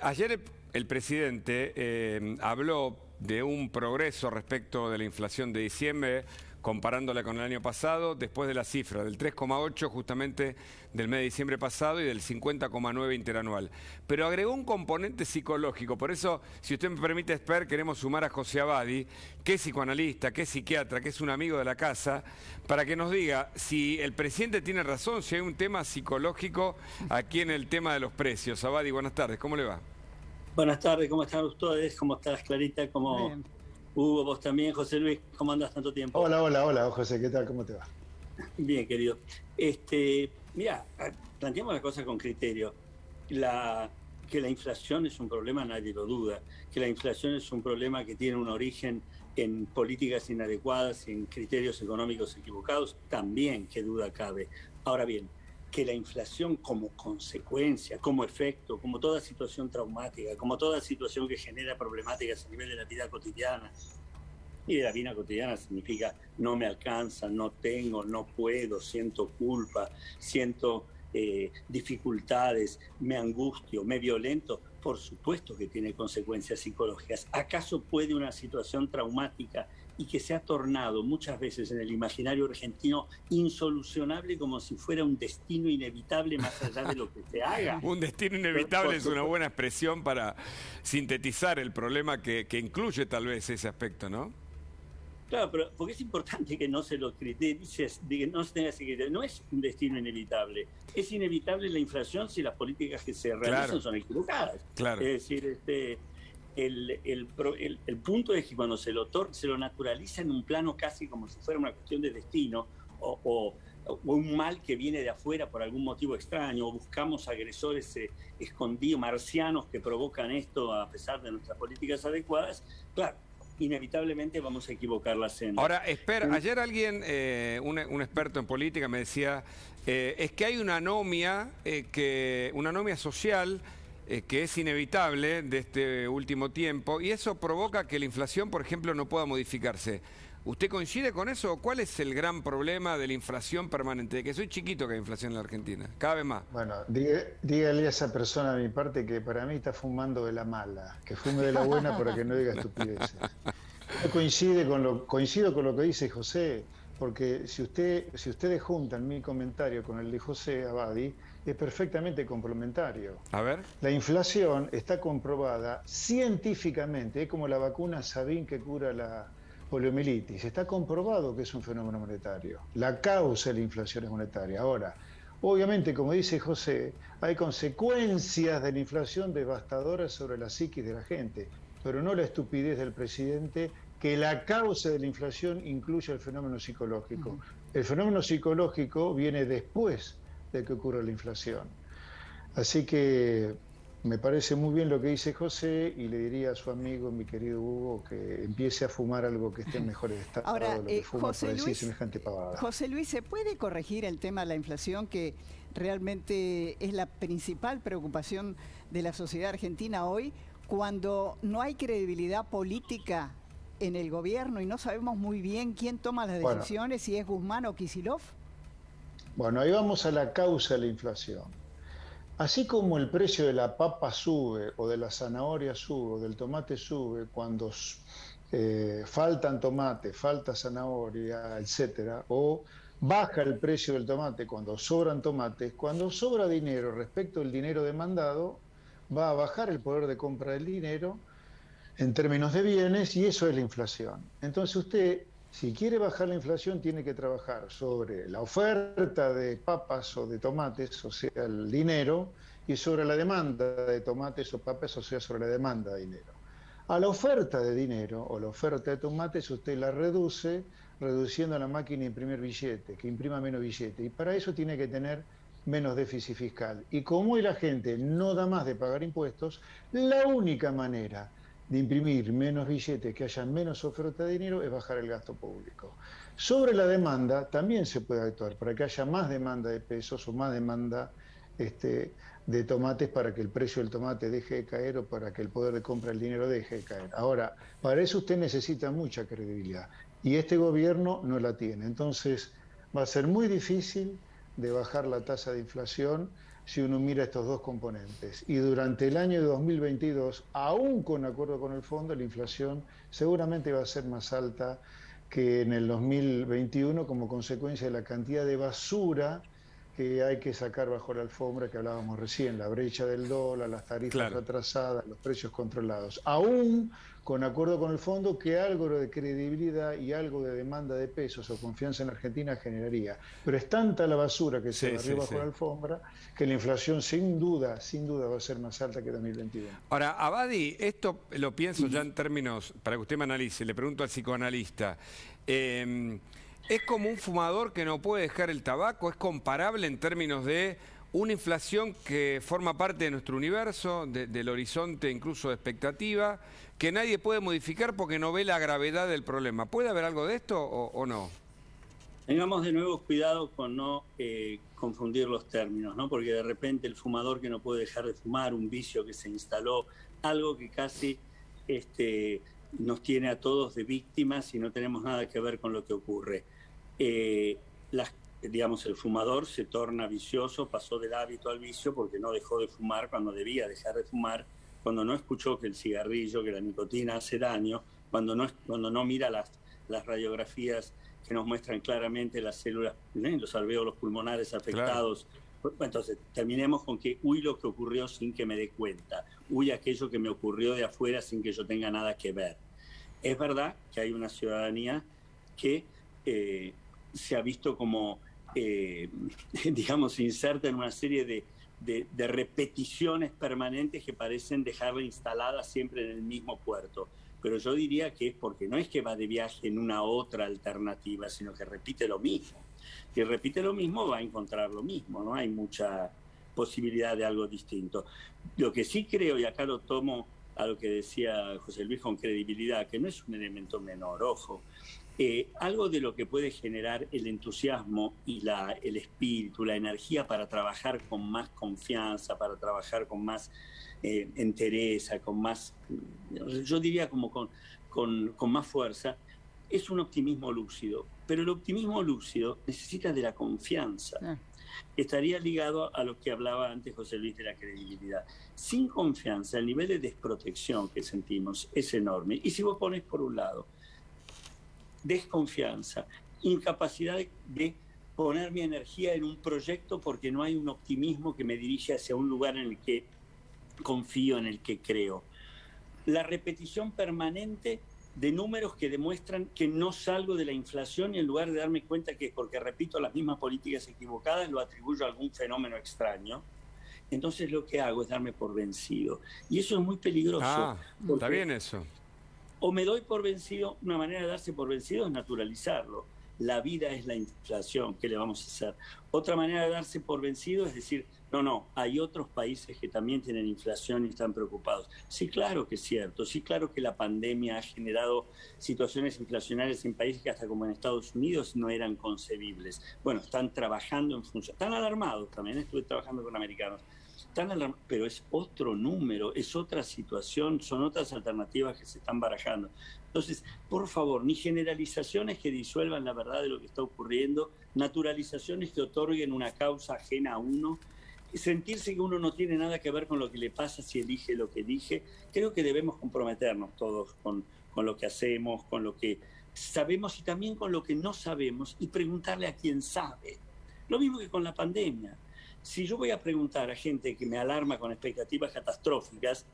Ayer el presidente habló de un progreso respecto de la inflación de diciembre, comparándola con el año pasado, después de la cifra del 3,8 justamente del mes de diciembre pasado y del 50,9 interanual. Pero agregó un componente psicológico, por eso, si usted me permite, Esper, queremos sumar a José Abadi, que es psicoanalista, que es psiquiatra, que es un amigo de la casa, para que nos diga si el presidente tiene razón, si hay un tema psicológico aquí en el tema de los precios. Abadi, buenas tardes, ¿cómo le va? Buenas tardes, ¿cómo están ustedes? ¿Cómo estás, Clarita? ¿Cómo Bien. Hugo, vos también? José Luis, ¿cómo andas tanto tiempo? Hola, José, ¿qué tal? ¿Cómo te va? Bien, querido. Mira, planteamos las cosas con criterio. Que la inflación es un problema, nadie lo duda. Que la inflación es un problema que tiene un origen en políticas inadecuadas, en criterios económicos equivocados, también, qué duda cabe. Ahora bien, que la inflación como consecuencia, como efecto, como toda situación traumática, como toda situación que genera problemáticas a nivel de la vida cotidiana, y de la vida cotidiana significa no me alcanza, no tengo, no puedo, siento culpa, siento dificultades, me angustio, me violento, por supuesto que tiene consecuencias psicológicas. ¿Acaso puede una situación traumática y que se ha tornado muchas veces en el imaginario argentino insolucionable como si fuera un destino inevitable más allá de lo que se haga? Un destino inevitable es una buena expresión para sintetizar el problema que incluye tal vez ese aspecto, ¿no? Claro, pero porque es importante que no se lo criterices, que no se tenga ese criterio. No es un destino inevitable. Es inevitable la inflación si las políticas que se realizan son equivocadas. Claro. Es decir, el punto es que cuando se lo naturaliza en un plano casi como si fuera una cuestión de destino o un mal que viene de afuera por algún motivo extraño, o buscamos agresores escondidos, marcianos que provocan esto a pesar de nuestras políticas adecuadas, claro, inevitablemente vamos a equivocar la senda. Ahora, ayer alguien, un experto en política me decía, es que hay una anomia social que es inevitable de este último tiempo y eso provoca que la inflación, por ejemplo, no pueda modificarse. ¿Usted coincide con eso? ¿Cuál es el gran problema de la inflación permanente? Que soy chiquito que hay inflación en la Argentina, cada vez más. Bueno, dígale a esa persona de mi parte que para mí está fumando de la mala, que fume de la buena para que no diga estupideces. Yo coincido con lo que dice José, porque si ustedes juntan mi comentario con el de José Abadi, es perfectamente complementario. A ver. La inflación está comprobada científicamente, es como la vacuna Sabin que cura la poliomielitis. Está comprobado que es un fenómeno monetario. La causa de la inflación es monetaria. Ahora, obviamente, como dice José, hay consecuencias de la inflación devastadoras sobre la psiquis de la gente, pero no la estupidez del presidente que la causa de la inflación incluye el fenómeno psicológico. El fenómeno psicológico viene después de que ocurra la inflación. Así que me parece muy bien lo que dice José y le diría a su amigo, mi querido Hugo, que empiece a fumar algo que esté en mejores estados Ahora, de lo que fuma José para decir Luis, semejante pavada. José Luis, ¿se puede corregir el tema de la inflación, que realmente es la principal preocupación de la sociedad argentina hoy, cuando no hay credibilidad política en el gobierno y no sabemos muy bien quién toma las decisiones, si es Guzmán o Kicillof? Bueno, ahí vamos a la causa de la inflación. Así como el precio de la papa sube, o de la zanahoria sube, o del tomate sube, cuando faltan tomates, falta zanahoria, etcétera, o baja el precio del tomate cuando sobran tomates, cuando sobra dinero respecto al dinero demandado, va a bajar el poder de compra del dinero en términos de bienes y eso es la inflación. Entonces usted, si quiere bajar la inflación, tiene que trabajar sobre la oferta de papas o de tomates, o sea, el dinero, y sobre la demanda de tomates o papas, o sea, sobre la demanda de dinero. A la oferta de dinero o la oferta de tomates usted la reduce reduciendo la máquina de imprimir billetes, que imprima menos billetes, y para eso tiene que tener menos déficit fiscal. Y como hoy la gente no da más de pagar impuestos, la única manera de imprimir menos billetes, que haya menos oferta de dinero, es bajar el gasto público. Sobre la demanda también se puede actuar para que haya más demanda de pesos o más demanda de tomates para que el precio del tomate deje de caer o para que el poder de compra del dinero deje de caer. Ahora, para eso usted necesita mucha credibilidad y este gobierno no la tiene. Entonces va a ser muy difícil de bajar la tasa de inflación si uno mira estos dos componentes. Y durante el año 2022, aún con acuerdo con el fondo, la inflación seguramente va a ser más alta que en el 2021 como consecuencia de la cantidad de basura que hay que sacar bajo la alfombra que hablábamos recién, la brecha del dólar, las tarifas retrasadas, los precios controlados. Aún con acuerdo con el fondo, que algo de credibilidad y algo de demanda de pesos o confianza en Argentina generaría. Pero es tanta la basura que se barrió bajo la alfombra que la inflación sin duda va a ser más alta que 2021. Ahora, Abadi, esto lo pienso ya en términos, para que usted me analice, le pregunto al psicoanalista. ¿Es como un fumador que no puede dejar el tabaco? ¿Es comparable en términos de una inflación que forma parte de nuestro universo, del horizonte incluso de expectativa, que nadie puede modificar porque no ve la gravedad del problema? ¿Puede haber algo de esto o no? Tengamos de nuevo cuidado con no confundir los términos, ¿no? Porque de repente el fumador que no puede dejar de fumar, un vicio que se instaló, algo que casi nos tiene a todos de víctimas y no tenemos nada que ver con lo que ocurre. Digamos, el fumador se torna vicioso, pasó del hábito al vicio porque no dejó de fumar cuando debía dejar de fumar, cuando no escuchó que el cigarrillo, que la nicotina hace daño, cuando no mira las radiografías que nos muestran claramente las células, los alvéolos pulmonares afectados. Claro. Entonces, terminemos con que lo que ocurrió sin que me dé cuenta, aquello que me ocurrió de afuera sin que yo tenga nada que ver. Es verdad que hay una ciudadanía que se ha visto como, digamos, inserta en una serie de repeticiones permanentes que parecen dejarla instalada siempre en el mismo puerto. Pero yo diría que es porque no es que va de viaje en una otra alternativa, sino que repite lo mismo. Si repite lo mismo, va a encontrar lo mismo, no hay mucha posibilidad de algo distinto. Lo que sí creo, y acá lo tomo a lo que decía José Luis con credibilidad, que no es un elemento menor, ojo, algo de lo que puede generar el entusiasmo y el espíritu, la energía para trabajar con más confianza, para trabajar con más entereza, con más, yo diría como con más fuerza, es un optimismo lúcido. Pero el optimismo lúcido necesita de la confianza. Estaría ligado a lo que hablaba antes José Luis de la credibilidad. Sin confianza, el nivel de desprotección que sentimos es enorme. Y si vos pones por un lado desconfianza, incapacidad de poner mi energía en un proyecto porque no hay un optimismo que me dirige hacia un lugar en el que confío, en el que creo. La repetición permanente de números que demuestran que no salgo de la inflación y en lugar de darme cuenta que porque repito las mismas políticas equivocadas lo atribuyo a algún fenómeno extraño, entonces lo que hago es darme por vencido. Y eso es muy peligroso. Está bien eso. O me doy por vencido, una manera de darse por vencido es naturalizarlo. La vida es la inflación, ¿qué le vamos a hacer? Otra manera de darse por vencido es decir, no, hay otros países que también tienen inflación y están preocupados. Sí, claro que es cierto, sí, claro que la pandemia ha generado situaciones inflacionarias en países que hasta como en Estados Unidos no eran concebibles. Bueno, están trabajando en función, están alarmados también, estuve trabajando con americanos, pero es otro número, es otra situación, son otras alternativas que se están barajando. Entonces, por favor, ni generalizaciones que disuelvan la verdad de lo que está ocurriendo, naturalizaciones que otorguen una causa ajena a uno, sentirse que uno no tiene nada que ver con lo que le pasa si elige lo que elige. Creo que debemos comprometernos todos con lo que hacemos, con lo que sabemos y también con lo que no sabemos y preguntarle a quien sabe. Lo mismo que con la pandemia. Si yo voy a preguntar a gente que me alarma con expectativas catastróficas,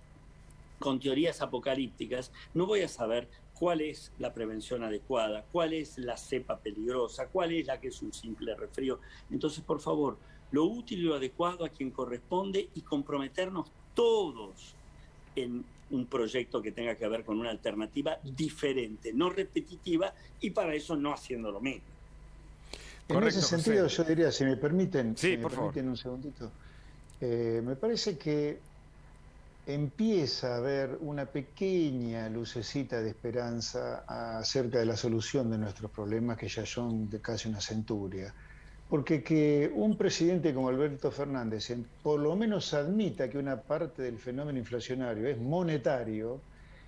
con teorías apocalípticas, no voy a saber cuál es la prevención adecuada, cuál es la cepa peligrosa, cuál es la que es un simple resfrío. Entonces, por favor, lo útil y lo adecuado a quien corresponde y comprometernos todos en un proyecto que tenga que ver con una alternativa diferente, no repetitiva, y para eso no haciendo lo mismo. En ese sentido, yo diría, si me permiten, un segundito, me parece que empieza a haber una pequeña lucecita de esperanza acerca de la solución de nuestros problemas, que ya son de casi una centuria. Porque que un presidente como Alberto Fernández por lo menos admita que una parte del fenómeno inflacionario es monetario,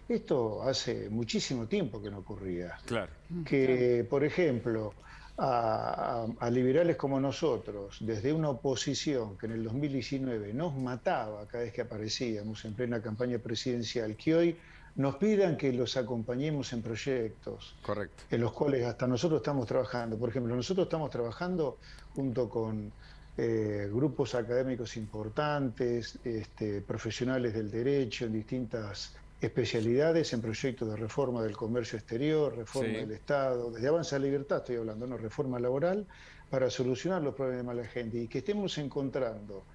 esto hace muchísimo tiempo que no ocurría. Claro. Que, por ejemplo, a liberales como nosotros, desde una oposición que en el 2019 nos mataba cada vez que aparecíamos en plena campaña presidencial, que hoy nos pidan que los acompañemos en proyectos Correcto. en los cuales hasta nosotros estamos trabajando. Por ejemplo, nosotros estamos trabajando junto con grupos académicos importantes, profesionales del derecho en distintas especialidades, en proyectos de reforma del comercio exterior, reforma Sí. del Estado, desde Avanza Libertad estoy hablando, no, reforma laboral, para solucionar los problemas de la gente y que estemos encontrando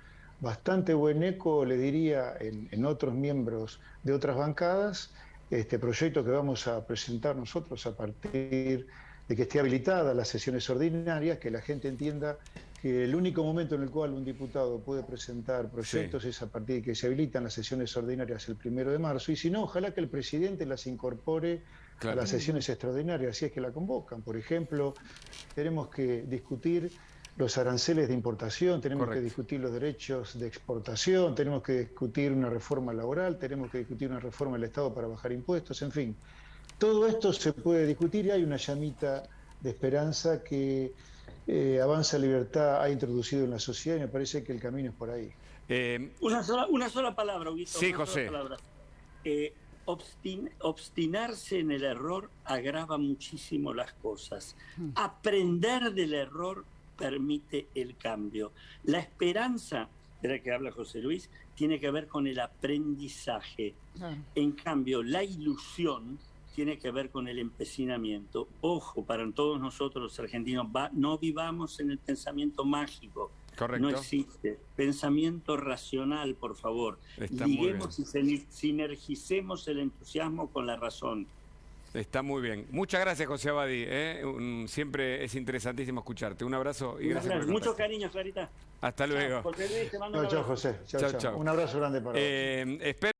bastante buen eco, le diría, en otros miembros de otras bancadas, este proyecto que vamos a presentar nosotros a partir de que esté habilitada las sesiones ordinarias, que la gente entienda que el único momento en el cual un diputado puede presentar proyectos es a partir de que se habilitan las sesiones ordinarias el 1 de marzo, y si no, ojalá que el presidente las incorpore a las sesiones extraordinarias, si es que la convocan. Por ejemplo, tenemos que discutir los aranceles de importación, tenemos que discutir los derechos de exportación, tenemos que discutir una reforma laboral, tenemos que discutir una reforma del Estado para bajar impuestos, en fin. Todo esto se puede discutir y hay una llamita de esperanza que Avanza Libertad ha introducido en la sociedad y me parece que el camino es por ahí. Una sola palabra, Huguito. Sí, José. Obstinarse en el error agrava muchísimo las cosas. Aprender del error permite el cambio. La esperanza de la que habla José Luis tiene que ver con el aprendizaje. En cambio, la ilusión tiene que ver con el empecinamiento. Ojo, para todos nosotros los argentinos, no vivamos en el pensamiento mágico. Correcto. No existe. Pensamiento racional, por favor. Está Liguemos y sinergicemos el entusiasmo con la razón. Está muy bien. Muchas gracias, José Abadí. Siempre es interesantísimo escucharte. Un abrazo y gracias por el Mucho contacto. cariño, Clarita. Hasta luego. José Luis, te mando un Chao, abrazo. José. Chao. Un abrazo grande para vos.